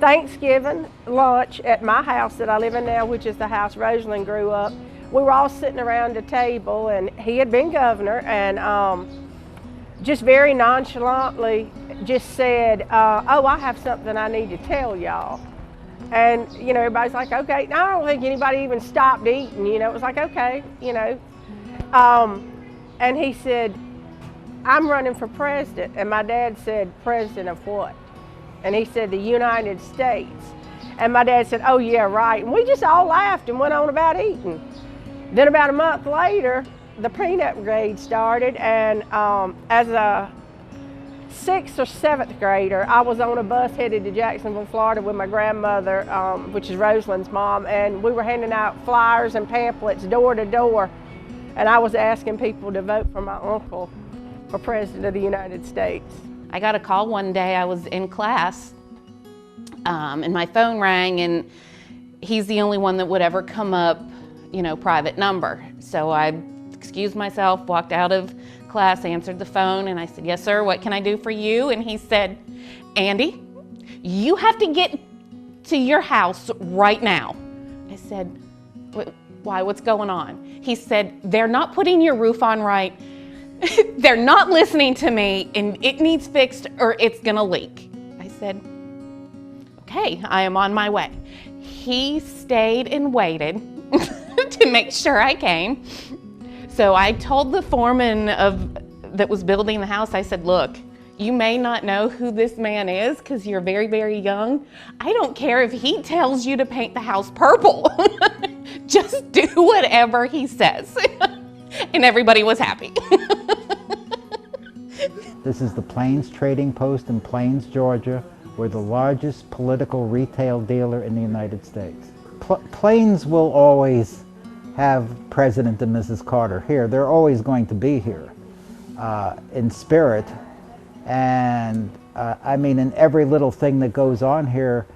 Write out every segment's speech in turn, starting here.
Thanksgiving lunch at my house that I live in now, which is the house Rosalind grew up. We were all sitting around a table, and he had been governor, and just very nonchalantly just said, oh, I have something I need to tell y'all. And, you know, everybody's like, okay. I don't think anybody even stopped eating, you know. It was like, okay, you know. And he said, I'm running for president. And my dad said, president of what? And he said, the United States. And my dad said, oh yeah, right. And we just all laughed and went on about eating. Then about a month later, the peanut grade started, and as a 6th or 7th grader, I was on a bus headed to Jacksonville, Florida with my grandmother, which is Rosalind's mom, and we were handing out flyers and pamphlets door to door, and I was asking people to vote for my uncle for President of the United States. I got a call one day. I was in class, and my phone rang, and he's the only one that would ever come up, you know, private number. So I excused myself, walked out of class, answered the phone, and I said, yes, sir, what can I do for you? And he said, Andy, you have to get to your house right now. I said, why, what's going on? He said, they're not putting your roof on right. They're not listening to me, and it needs fixed or it's gonna leak. I said, okay, I am on my way. He stayed and waited to make sure I came. So I told the foreman that was building the house, I said, look, you may not know who this man is because you're very, very young. I don't care if he tells you to paint the house purple. Just do whatever he says. And everybody was happy. This is the Plains Trading Post in Plains, Georgia. We're the largest political retail dealer in the United States. Plains will always have President and Mrs. Carter here. They're always going to be here in spirit. And I mean, in every little thing that goes on here,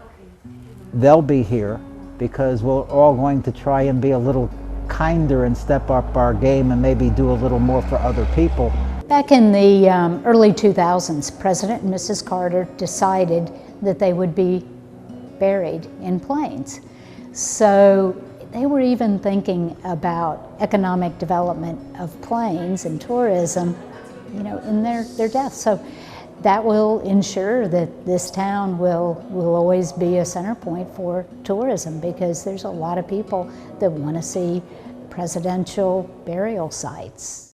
they'll be here because we're all going to try and be a little kinder and step up our game and maybe do a little more for other people. Back in the early 2000s, President and Mrs. Carter decided that they would be buried in Plains. So they were even thinking about economic development of Plains and tourism, you know, in their death. So that will ensure that this town will always be a center point for tourism, because there's a lot of people that want to see presidential burial sites.